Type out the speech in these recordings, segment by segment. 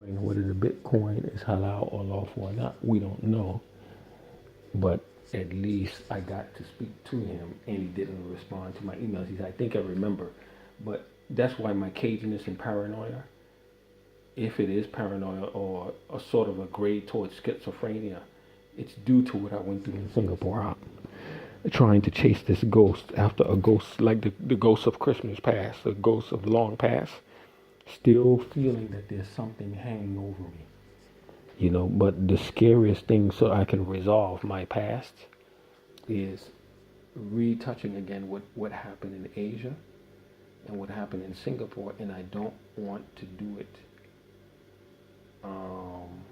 Whether the Bitcoin is halal or lawful or not, we don't know. But at least I got to speak to him, and he didn't respond to my emails. He said, "I think I remember," but that's why my caginess and paranoia, if it is paranoia or a sort of a grade towards schizophrenia, it's due to what I went through in Singapore. Trying to chase this ghost after a ghost like the ghost of Christmas past, the ghost of long past, still feeling that there's something hanging over me. But the scariest thing so I can resolve my past is retouching again what happened in Asia and what happened in Singapore, and I don't want to do it. Um,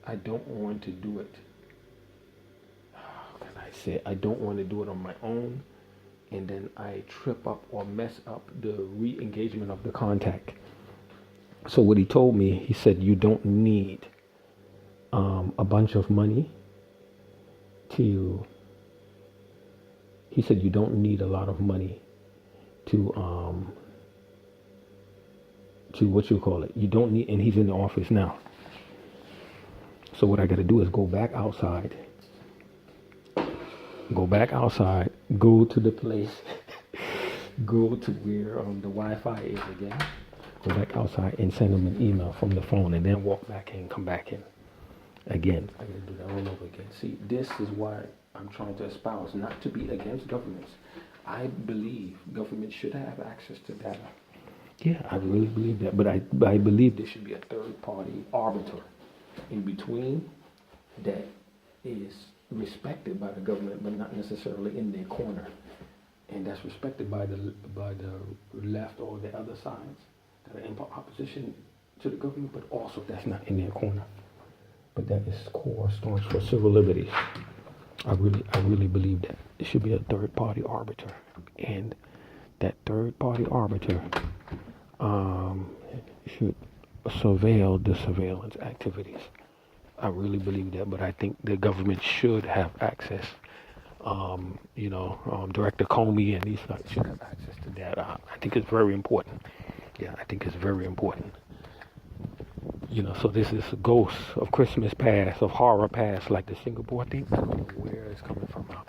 I don't want to do it. How can I say? I don't want to do it on my own, and then I trip up or mess up the re-engagement of the contact. So what he told me, he said, you don't need a bunch of money to. He said you don't need a lot of money to what you call it. You don't need, and he's in the office now. So what I got to do is go back outside, go to the place, go to where the Wi-Fi is again, go back outside and send him an email from the phone, and then walk back in, come back in again. I got to do that all over again. See, this is why I'm trying to espouse not to be against governments. I believe government should have access to data. Yeah, I really believe that. But I believe there should be a third party arbiter in between that is respected by the government, but not necessarily in their corner. And that's respected by the left or the other sides that are in opposition to the government, but also that's not in their corner. But that is core stance for civil liberties. I really believe that there should be a third party arbiter, and that third party arbiter should surveil the surveillance activities. I really believe that, but I think the government should have access. Director Comey and these guys should have access to data. I think it's very important. Yeah, I think it's very important. So this is ghosts of Christmas past, of horror past, like the Singapore thing. I don't know where it's coming from now.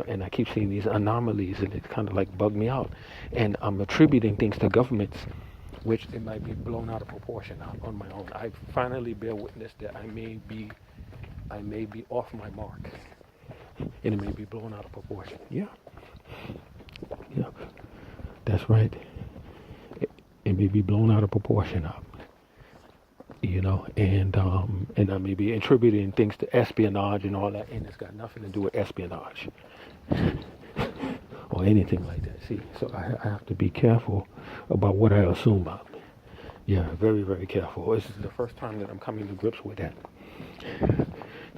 And I keep seeing these anomalies, and it kind of like bugged me out. And I'm attributing things to governments, which it might be blown out of proportion on my own. I finally bear witness that I may be off my mark, and it may be blown out of proportion. Yeah, that's right. It may be blown out of proportion. And I may be attributing things to espionage and all that, and it's got nothing to do with espionage or anything like that. See, so I have to be careful about what I assume of. Yeah, very, very careful. This is the first time that I'm coming to grips with that.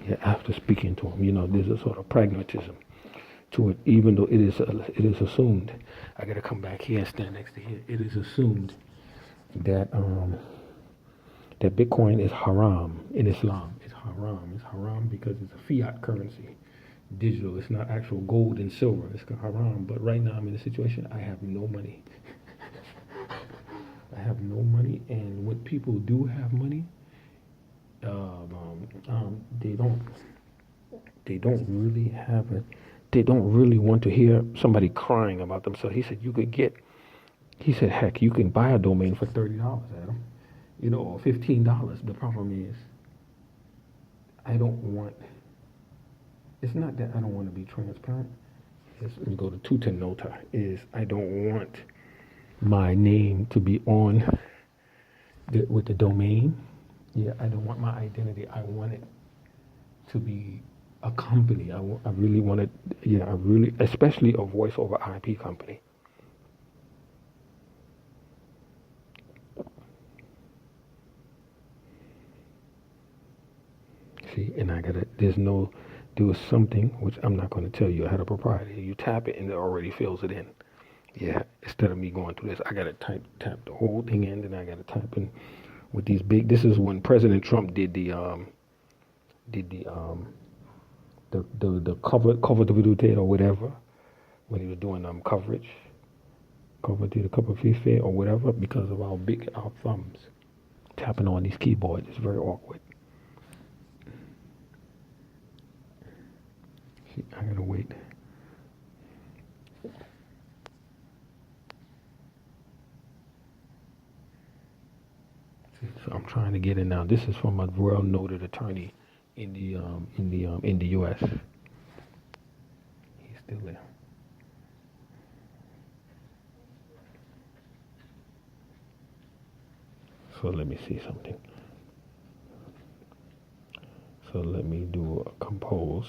Yeah, after speaking to him, there's a sort of pragmatism to it, even though it is assumed. I got to come back here and stand next to here. It is assumed that that Bitcoin is haram in Islam. It's haram. It's haram because it's a fiat currency, digital. It's not actual gold and silver. It's haram. But right now I'm in a situation I have no money. I have no money, and when people do have money, they don't really have it. They don't really want to hear somebody crying about themselves. He said, heck, you can buy a domain for $30, Adam. Or $15. The problem is, it's not that I don't want to be transparent. Let me go to Tutanota. I don't want my name to be on with the domain. Yeah, I don't want my identity. I want it to be a company. I really want it. Yeah, especially a voice over IP company. See, and there was something, which I'm not going to tell you. I had a proprietary. You tap it and it already fills it in. Yeah, instead of me going through this, I got to tap the whole thing in, and I got to type in with these big. This is when President Trump did the cover the video or whatever, when he was doing coverage over to the cup of fish fair or whatever because of our thumbs tapping on these keyboards. It's very awkward. See, I gotta wait. So I'm trying to get in now. This is from a well noted attorney in the U.S. He's still there. So let me see something. So let me do a compose.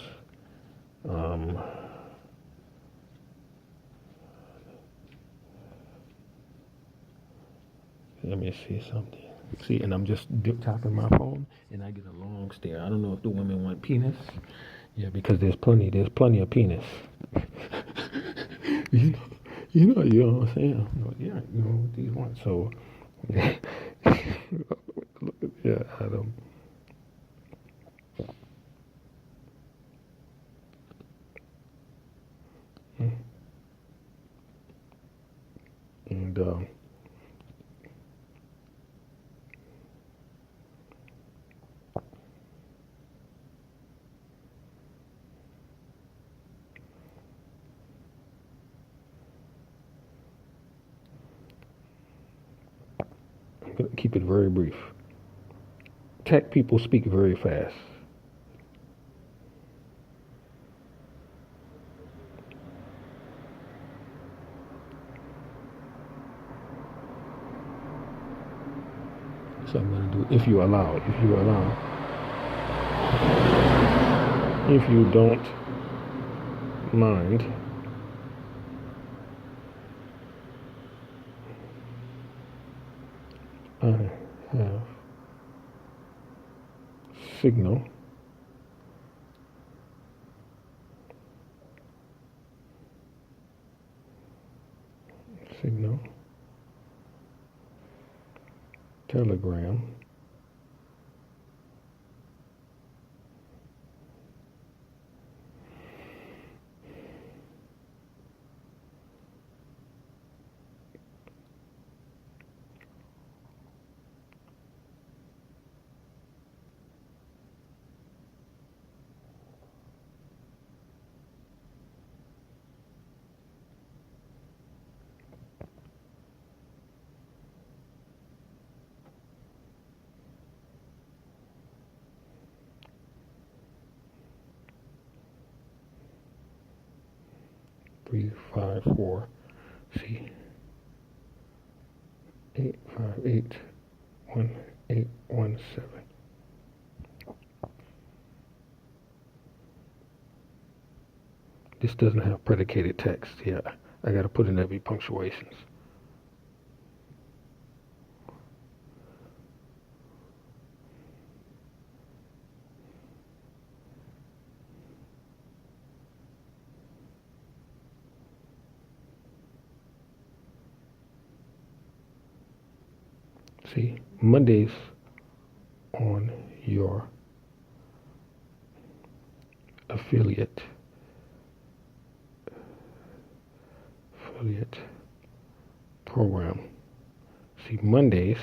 Let me see something. See, and I'm just tapping my phone, and I get a long stare. I don't know if the women want penis. Yeah, because there's plenty of penis. You know what I'm saying? Yeah, you know what these want. So, yeah, Adam. And I'm gonna keep it very brief. Tech people speak very fast. So I'm gonna do if you allow. If you don't mind, I have Signal, Telegram, three five four C 8581817. This doesn't have predicated text. Yeah, I got to put in every punctuations. See, Mondays on your affiliate program. See, Mondays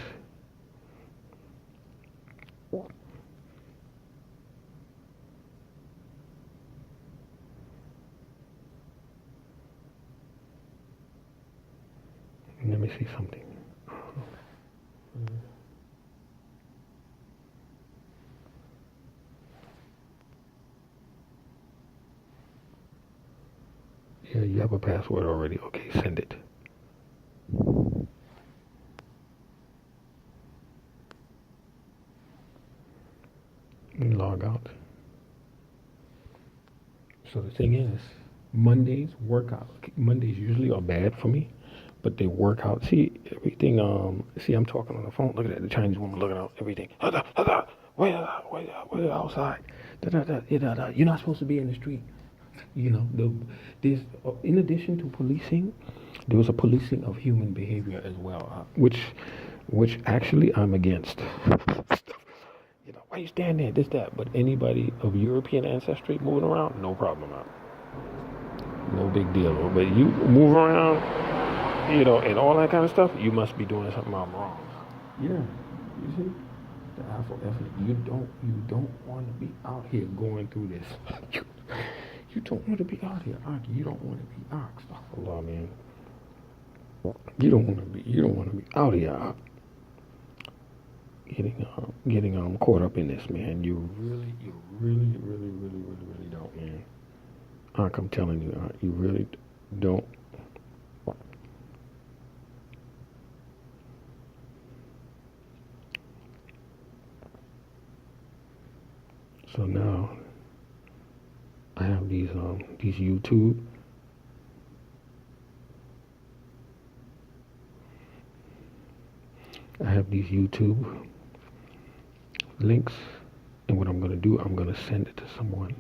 let me see something. Yeah, you have a password already. Okay, send it. And log out. So the thing is, Mondays usually are bad for me, but they work out. See everything. See, I'm talking on the phone. Look at that. The Chinese woman looking out everything. Wait outside. You're not supposed to be in the street. You know, there's in addition to policing, there was a policing of human behavior as well, which actually I'm against. You know, why you stand there? This, that. But anybody of European ancestry moving around, no problem. No big deal. But you move around, and all that kind of stuff, you must be doing something wrong. Yeah, you see, the alpha effort. You don't want to be out here going through this. You don't want to be out here, Aki. You don't want to be Astaghfirullah, man. You don't want to be out here getting caught up in this, man. You really don't, man. I'm telling you, you really don't. So now I have these YouTube. I have these YouTube links, and what I'm gonna do, I'm gonna send it to someone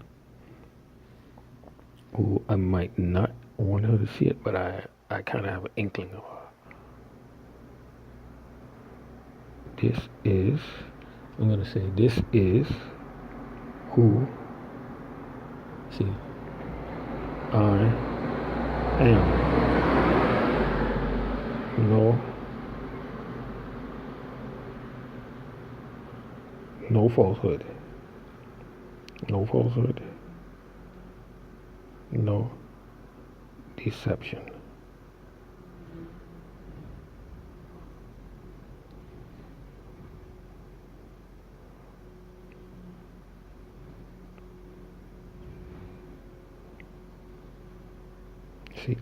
who I might not want her to see it, but I kind of have an inkling of her. I'm gonna say this is who. See, I am. No falsehood. No falsehood. No deception. See,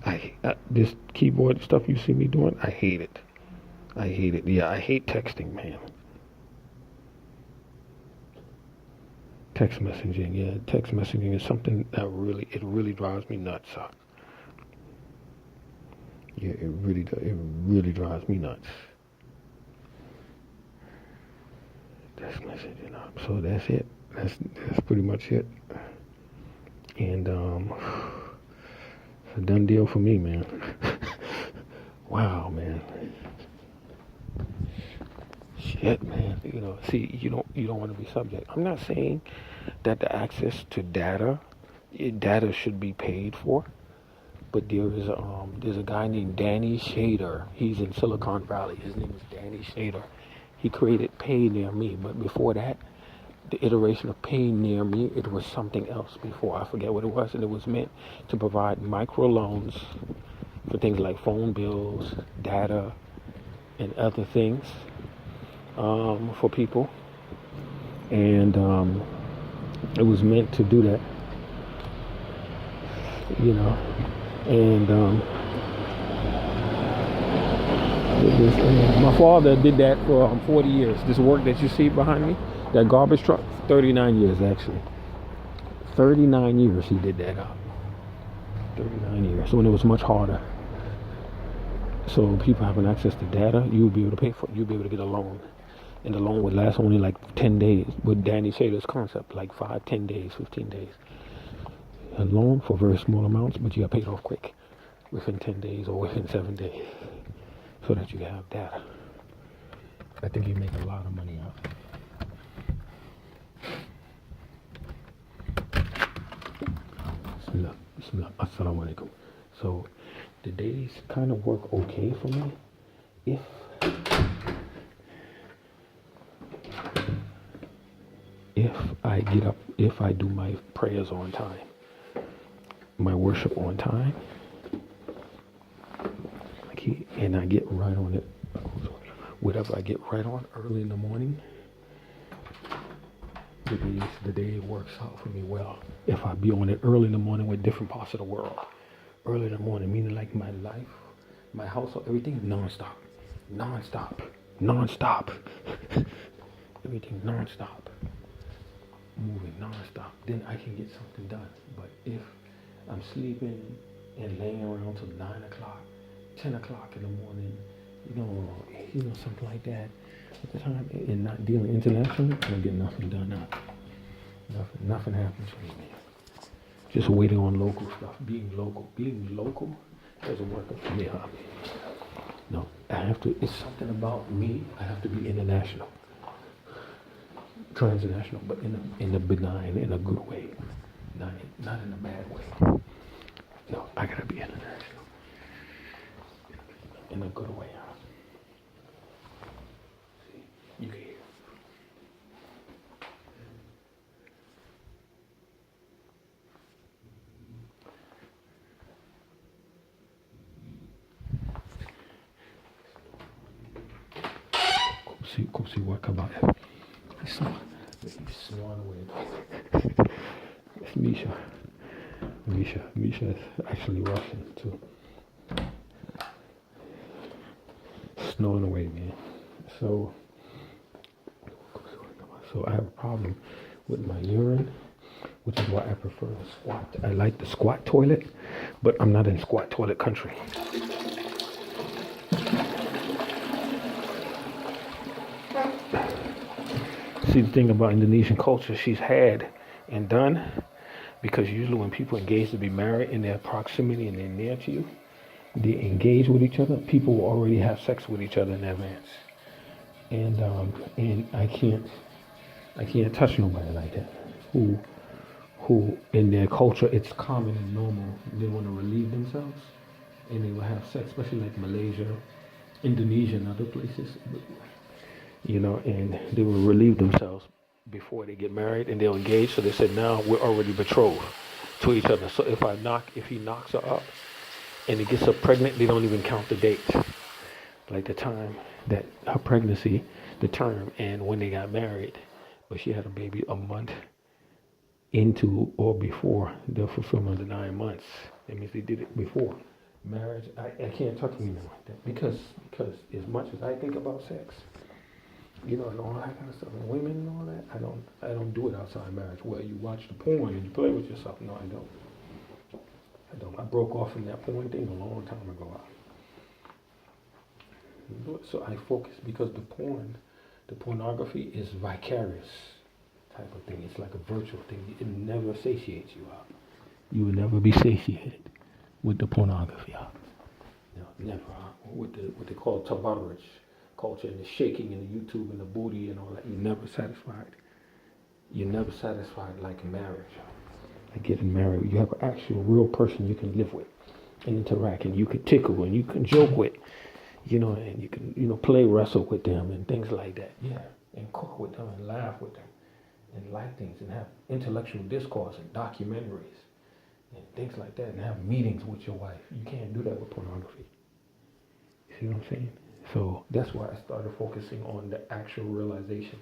this keyboard stuff you see me doing, I hate it. Yeah, I hate texting, man. Text messaging, yeah. Text messaging is something that really drives me nuts. Yeah, it really does. It really drives me nuts. Text messaging. So that's it. That's pretty much it. And it's a done deal for me, man. Wow, man. Shit, man. See, you don't want to be subject. I'm not saying that the access to data should be paid for, but there's a guy named Danny Shader. He's in Silicon Valley. His name is Danny Shader. He created Pay Near Me, but before that, the iteration of Pay Near Me, it was something else before. I forget what it was, and it was meant to provide microloans for things like phone bills, data, and other things for people. And it was meant to do that, And my father did that for 40 years. This work that you see behind me, that garbage truck, 39 years actually. 39 years he did that up. 39 years, when it was much harder. So people having access to data, you'll be able to pay for it. You'll be able to get a loan. And the loan would last only like 10 days with Danny Shader's concept, like 5, 10 days, 15 days. A loan for very small amounts, but you got paid off quick within 10 days or within 7 days so that you have data. I think you make a lot of money out of it. Bismillah. Assalamu alaikum. So the days kind of work okay for me if I get up, if I do my prayers on time, my worship on time, and I get right on it. Whatever I get right on early in the morning, the day works out for me well. If I be on it early in the morning with different parts of the world, early in the morning, meaning like my life, my household, everything non-stop, everything non-stop, moving non-stop, then I can get something done. But if I'm sleeping and laying around till 9 o'clock, 10 o'clock in the morning, something like that at the time, and not dealing internationally, I don't get nothing done now. Nothing happens for me, man. Just waiting on local stuff, being local doesn't work for me, huh? No, it's something about me, I have to be international. Transnational, but in a benign, in a good way. Not in a bad way. No, I gotta be international. in a good way. See, you can hear. Kosi Wakaba. He's snoring away. It's Misha. Misha is actually Russian too. Snoring away, man. So I have a problem with my urine, which is why I prefer the squat. I like the squat toilet, but I'm not in squat toilet country. See, the thing about Indonesian culture, she's had and done, because usually when people engage to be married in their proximity and they're near to you, they engage with each other. People will already have sex with each other in advance, and I can't touch nobody like that. Who in their culture it's common and normal. They want to relieve themselves, and they will have sex, especially like Malaysia, Indonesia, and other places. And they will relieve themselves before they get married, and they'll engage. So they said, now we're already betrothed to each other. So if he knocks her up and he gets her pregnant, they don't even count the date, like the time that her pregnancy, the term, and when they got married. But she had a baby a month into or before the fulfillment of the 9 months. That means they did it before marriage. I can't talk to women like that because as much as I think about sex, and all that kind of stuff, and women and all that, I don't do it outside marriage where you watch the porn and you play with yourself. No, I don't. I broke off from that porn thing a long time ago. So I focus because the pornography is vicarious type of thing. It's like a virtual thing. It never satiates you out. You will never be satiated with the pornography out. No, never. With what they call tabarruj culture and the shaking and the YouTube and the booty and all that. You're never satisfied. You're never satisfied like marriage. Like getting married. You have an actual real person you can live with and interact, and you can tickle and you can joke with, and you can, play wrestle with them and things like that. Yeah. And cook with them and laugh with them and like things and have intellectual discourse and documentaries and things like that and have meetings with your wife. You can't do that with pornography. You see what I'm saying? So that's why I started focusing on the actual realization